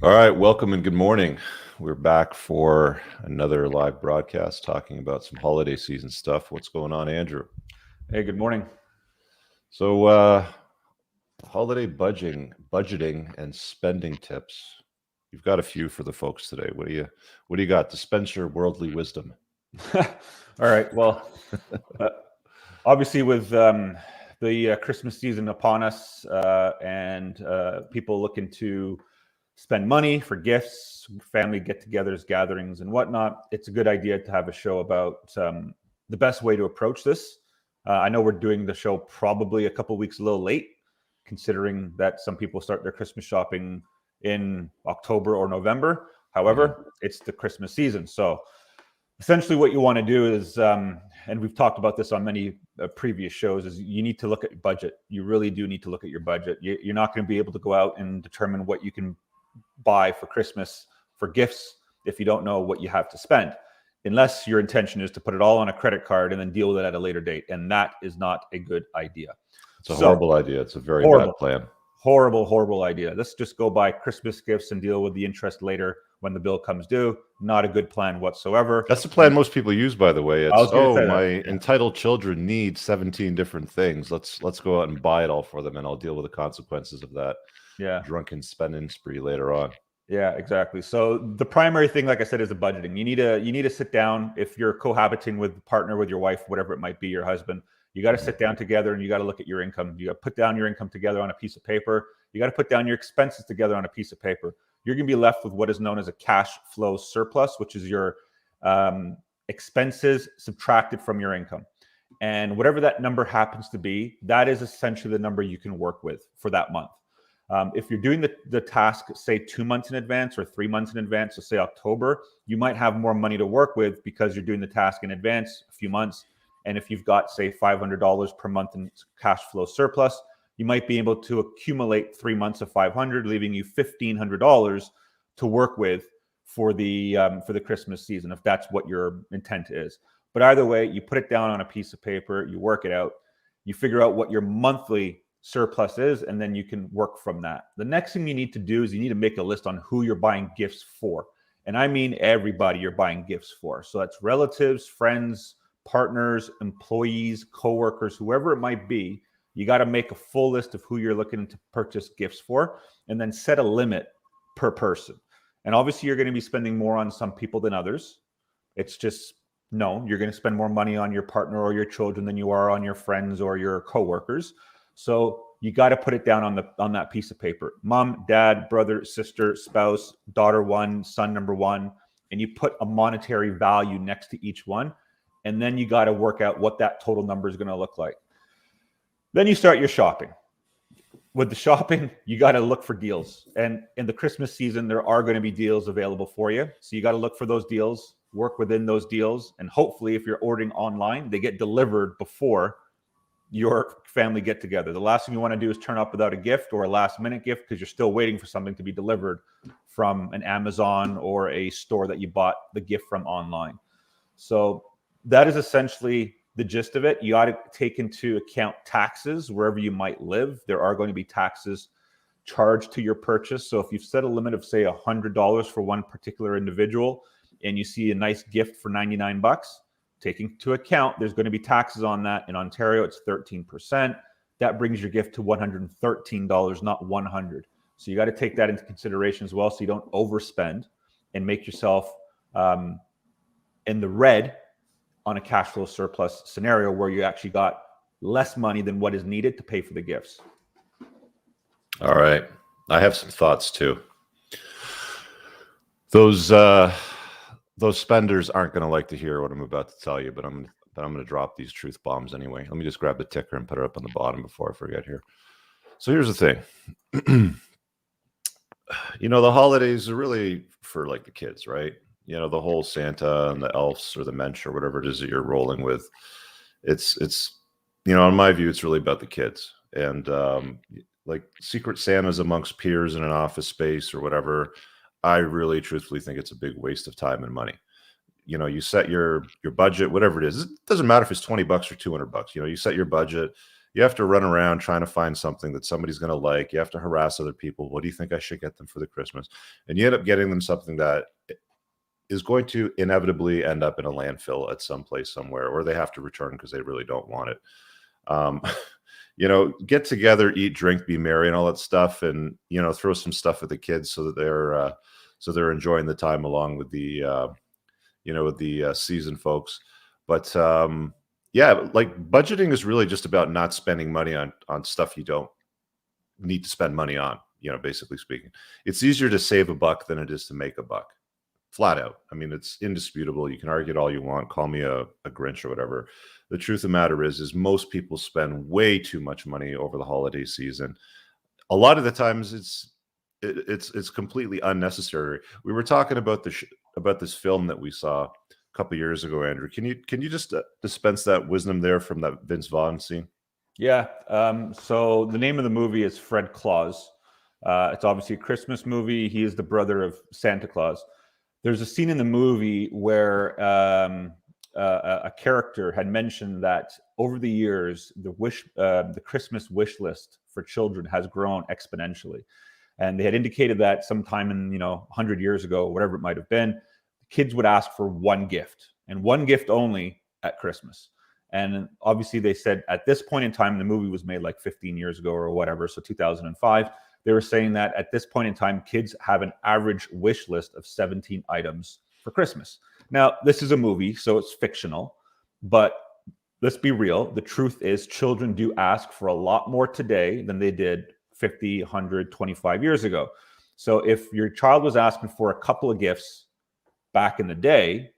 All right, welcome and good morning. We're back for another live broadcast talking about some holiday season stuff. What's going on, Andrew? Hey, good morning. So, holiday budgeting and spending tips. You've got a few for the folks today. What do you got? Dispense your worldly wisdom. All right. Well, uh, obviously, with the Christmas season upon us and people looking to spend money for gifts, family get togethers, gatherings, and whatnot, it's a good idea to have a show about the best way to approach this. I know we're doing the show probably a couple weeks a little late, considering that some people start their Christmas shopping in October or November. However, it's the Christmas season. So essentially what you want to do is, and we've talked about this on many previous shows, is you need to look at budget. You really do need to look at your budget. You're not going to be able to go out and determine what you can buy for Christmas for gifts if you don't know what you have to spend, unless your intention is to put it all on a credit card and then deal with it at a later date. And that is not a good idea. It's a horrible idea. It's a very horrible bad plan. horrible idea. Let's just go buy Christmas gifts and deal with the interest later when the bill comes due. Not a good plan whatsoever. That's the plan most people use, by the way. It's, my Yeah. entitled children need 17 different things. Let's go out and buy it all for them, and I'll deal with the consequences of that Yeah. drunken spending spree later on. Yeah, exactly. So the primary thing, like I said, is the budgeting. You need to sit down. If you're cohabiting with a partner, with your wife, whatever it might be, your husband, you got to sit down together and you got to look at your income. You got to put down your income together on a piece of paper. You got to put down your expenses together on a piece of paper. You're going to be left with what is known as a cash flow surplus, which is your expenses subtracted from your income. And whatever that number happens to be, that is essentially the number you can work with for that month. If you're doing the task, say 2 months in advance or 3 months in advance, so say October, you might have more money to work with because you're doing the task in advance, a few months. And if you've got, say, $500 per month in cash flow surplus, you might be able to accumulate 3 months of 500, leaving you $1,500 to work with for the Christmas season, if that's what your intent is. But either way, you put it down on a piece of paper, you work it out, you figure out what your monthly surplus is, and then you can work from that. The next thing you need to do is you need to make a list on who you're buying gifts for. And I mean everybody you're buying gifts for. So that's relatives, friends, partners, employees, coworkers, whoever it might be. You got to make a full list of who you're looking to purchase gifts for, and then set a limit per person. And obviously you're going to be spending more on some people than others. It's just known you're going to spend more money on your partner or your children than you are on your friends or your coworkers. So you got to put it down on that piece of paper. Mom, dad, brother, sister, spouse, daughter one, son number one, and you put a monetary value next to each one. And then you got to work out what that total number is going to look like. Then you start your shopping. With the shopping, you got to look for deals. And in the Christmas season, there are going to be deals available for you. So you got to look for those deals, work within those deals. And hopefully, if you're ordering online, they get delivered before your family get together. The last thing you want to do is turn up without a gift or a last minute gift because you're still waiting for something to be delivered from an Amazon or a store that you bought the gift from online. So that is essentially the gist of it. You ought to take into account taxes wherever you might live. There are going to be taxes charged to your purchase. So if you've set a limit of, say, $100 for one particular individual and you see a nice gift for $99, taking into account there's going to be taxes on that. In Ontario, it's 13%. That brings your gift to $113, not $100. So you got to take that into consideration as well, so you don't overspend and make yourself in the red on a cash flow surplus scenario where you actually got less money than what is needed to pay for the gifts. All right. I have some thoughts too. Those spenders aren't going to like to hear what I'm about to tell you, but I'm going to drop these truth bombs anyway. Let me just grab the ticker and put it up on the bottom before I forget here. So here's the thing. The holidays are really for like the kids, right? The whole Santa and the elves or the mensch or whatever it is that you're rolling with. It's in my view, it's really about the kids. And like Secret Santas amongst peers in an office space or whatever, I really truthfully think it's a big waste of time and money. You set your budget, whatever it is. It doesn't matter if it's $20 or $200. You set your budget, you have to run around trying to find something that somebody's going to like. You have to harass other people. What do you think I should get them for the Christmas? And you end up getting them something that is going to inevitably end up in a landfill at some place somewhere, or they have to return because they really don't want it. Get together, eat, drink, be merry, and all that stuff, and throw some stuff at the kids so that they're enjoying the time along with the season folks. But like budgeting is really just about not spending money on stuff you don't need to spend money on. Basically speaking, it's easier to save a buck than it is to make a buck. Flat out. I mean, it's indisputable. You can argue it all you want. Call me a Grinch or whatever. The truth of the matter is most people spend way too much money over the holiday season. A lot of the times it's completely unnecessary. We were talking about about this film that we saw a couple years ago, Andrew. Can you just dispense that wisdom there from that Vince Vaughn scene? Yeah. So the name of the movie is Fred Claus. It's obviously a Christmas movie. He is the brother of Santa Claus. There's a scene in the movie where a character had mentioned that over the years, the Christmas wish list for children has grown exponentially. And they had indicated that sometime in 100 years ago, whatever it might have been, kids would ask for one gift and one gift only at Christmas. And obviously they said at this point in time, the movie was made like 15 years ago or whatever, so 2005. They were saying that at this point in time, kids have an average wish list of 17 items for Christmas. Now, this is a movie, so it's fictional, but let's be real. The truth is children do ask for a lot more today than they did 50, 100, 25 years ago. So if your child was asking for a couple of gifts back in the day,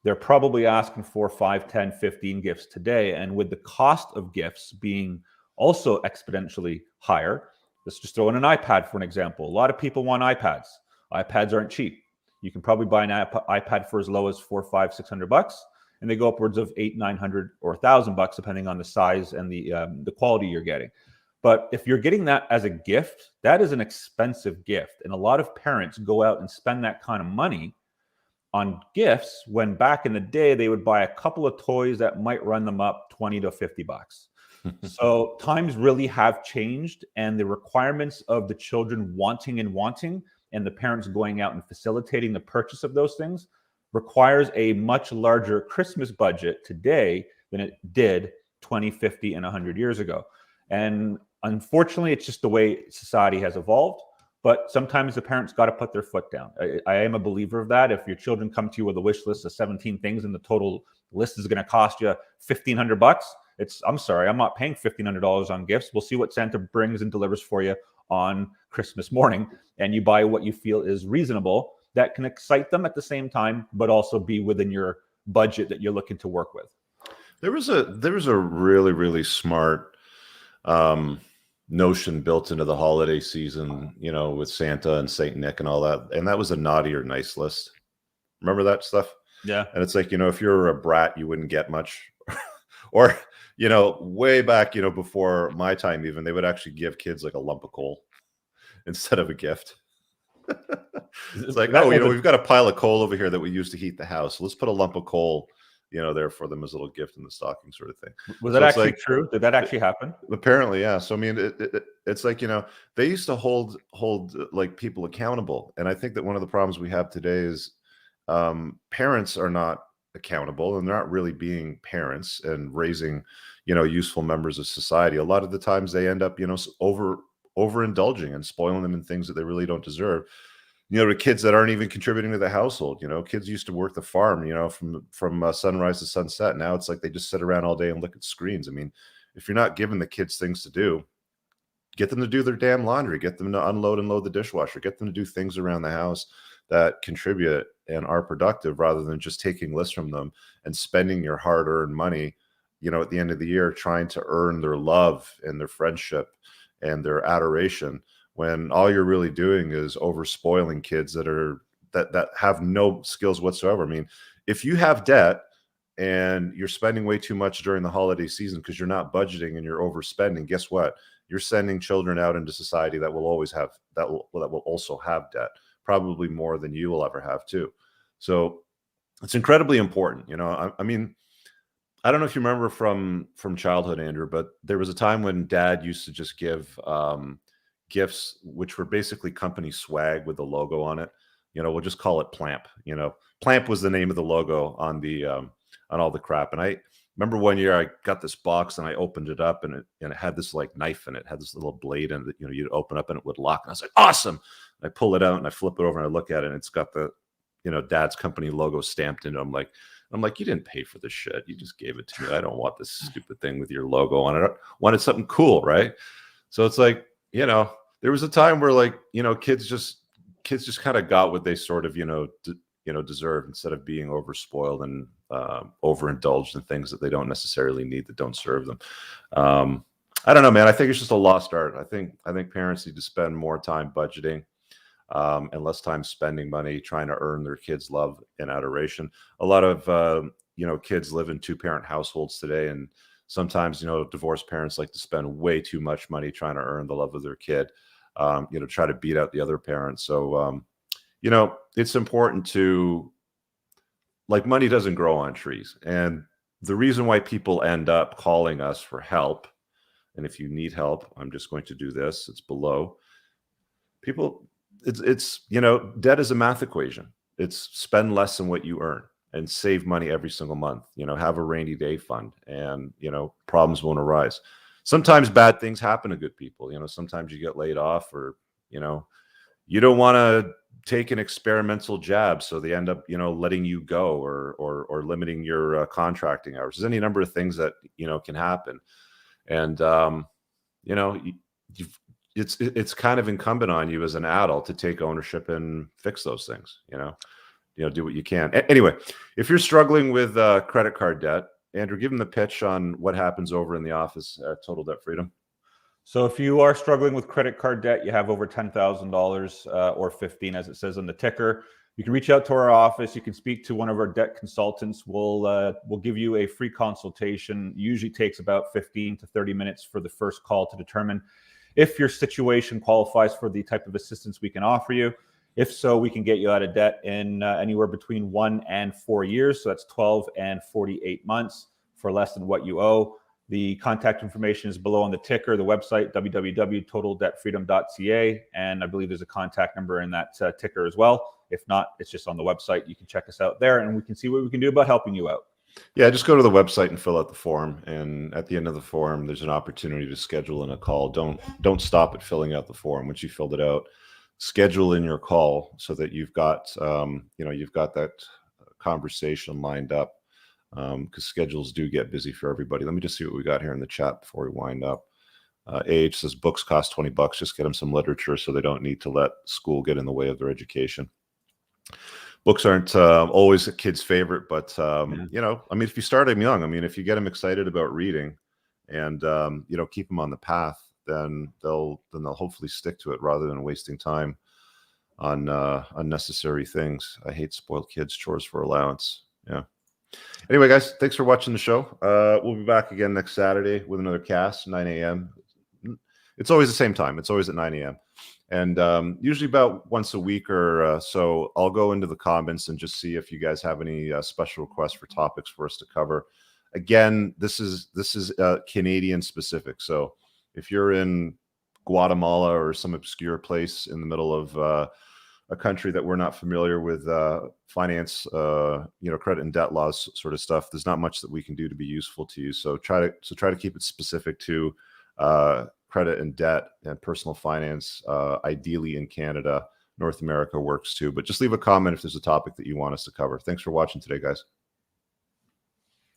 they're probably asking for 5, 10, 15 gifts today. And with the cost of gifts being also exponentially higher, let's just throw in an iPad for an example. A lot of people want iPads. iPads aren't cheap. You can probably buy an iPad for as low as $400, $500, $600, and they go upwards of $800, $900, or $1,000, depending on the size and the quality you're getting. But if you're getting that as a gift, that is an expensive gift, and a lot of parents go out and spend that kind of money on gifts when back in the day they would buy a couple of toys that might run them up $20 to $50. So times really have changed, and the requirements of the children wanting and the parents going out and facilitating the purchase of those things requires a much larger Christmas budget today than it did 20, 50, and 100 years ago. And unfortunately, it's just the way society has evolved. But sometimes the parents got to put their foot down. I am a believer of that. If your children come to you with a wish list of 17 things and the total list is going to cost you $1,500, I'm sorry, I'm not paying $1,500 on gifts. We'll see what Santa brings and delivers for you on Christmas morning, and you buy what you feel is reasonable that can excite them at the same time, but also be within your budget that you're looking to work with. There was a really, really smart notion built into the holiday season, with Santa and Saint Nick and all that, and that was a naughty or nice list. Remember that stuff? Yeah. And it's like, if you're a brat, you wouldn't get much. Or way back, before my time, even they would actually give kids like a lump of coal instead of a gift. It's like, we've got a pile of coal over here that we use to heat the house. So let's put a lump of coal, there for them as a little gift in the stocking, sort of thing. Was that actually true? Did that actually happen? Apparently, yeah. So I mean, it's like, they used to hold like people accountable, and I think that one of the problems we have today is parents are not accountable, and they're not really being parents and raising useful members of society. A lot of the times they end up overindulging and spoiling them in things that they really don't deserve, to kids that aren't even contributing to the household. Kids used to work the farm from sunrise to sunset. Now it's like they just sit around all day and look at screens. I mean, if you're not giving the kids things to do, get them to do their damn laundry, get them to unload and load the dishwasher, get them to do things around the house that contribute and are productive, rather than just taking lists from them and spending your hard-earned money, at the end of the year, trying to earn their love and their friendship and their adoration, when all you're really doing is over spoiling kids that have no skills whatsoever. I mean, if you have debt and you're spending way too much during the holiday season because you're not budgeting and you're overspending, guess what? You're sending children out into society that will always have that will also have debt, probably more than you will ever have too. So it's incredibly important. I mean, I don't know if you remember from childhood, Andrew, but there was a time when Dad used to just give gifts, which were basically company swag with the logo on it. We'll just call it Plamp. Plamp was the name of the logo on the on all the crap. And I remember one year I got this box and I opened it up, and it had this like knife in it, had this little blade in it that you'd open up and it would lock. And I was like, awesome. And I pull it out and I flip it over and I look at it, and it's got the Dad's company logo stamped in it. I'm like, you didn't pay for this shit. You just gave it to me. I don't want this stupid thing with your logo on it. I wanted something cool, right? So it's like, there was a time where like, kids just kind of got what they sort of, deserve, instead of being overspoiled and overindulged in things that they don't necessarily need, that don't serve them. I don't know, man. I think it's just a lost art. I think parents need to spend more time budgeting, and less time spending money trying to earn their kids' love and adoration. A lot of kids live in two-parent households today, and sometimes divorced parents like to spend way too much money trying to earn the love of their kid. Try to beat out the other parent. So it's important to, like, money doesn't grow on trees, and the reason why people end up calling us for help, and if you need help, I'm just going to do this. It's below. People. It's debt is a math equation. It's spend less than what you earn and save money every single month. Have a rainy day fund, and problems won't arise. Sometimes bad things happen to good people. Sometimes you get laid off, or you don't want to take an experimental jab, so they end up letting you go, or limiting your contracting hours. There's any number of things that can happen, and it's kind of incumbent on you as an adult to take ownership and fix those things. Do what you can. Anyway, if you're struggling with credit card debt, Andrew, give them the pitch on what happens over in the office at Total Debt Freedom. So if you are struggling with credit card debt, you have over $10,000 or 15, as it says on the ticker, you can reach out to our office. You can speak to one of our debt consultants. We'll give you a free consultation. Usually takes about 15 to 30 minutes for the first call to determine if your situation qualifies for the type of assistance we can offer you. If so, we can get you out of debt in anywhere between 1 and 4 years. So that's 12 and 48 months for less than what you owe. The contact information is below on the ticker, the website, www.totaldebtfreedom.ca. And I believe there's a contact number in that ticker as well. If not, it's just on the website. You can check us out there, and we can see what we can do about helping you out. Yeah, just go to the website and fill out the form. And at the end of the form, there's an opportunity to schedule in a call. Don't stop at filling out the form. Once you filled it out, schedule in your call so that you've got that conversation lined up, because schedules do get busy for everybody. Let me just see what we got here in the chat before we wind up. AH says books cost $20. Just get them some literature so they don't need to let school get in the way of their education. Books aren't always a kid's favorite, but if you start them young, if you get them excited about reading, and keep them on the path, then they'll hopefully stick to it rather than wasting time on unnecessary things. I hate spoiled kids. Chores for allowance. Yeah. Anyway, guys, thanks for watching the show. We'll be back again next Saturday with another cast, 9 a.m. It's always the same time. It's always at 9 a.m. And usually about once a week or so, I'll go into the comments and just see if you guys have any special requests for topics for us to cover. Again, this is Canadian specific. So if you're in Guatemala or some obscure place in the middle of a country that we're not familiar with, finance, credit and debt laws sort of stuff, there's not much that we can do to be useful to you. So try to keep it specific to credit and debt and personal finance, ideally in Canada. North America works too, but just leave a comment if there's a topic that you want us to cover. Thanks for watching today, guys.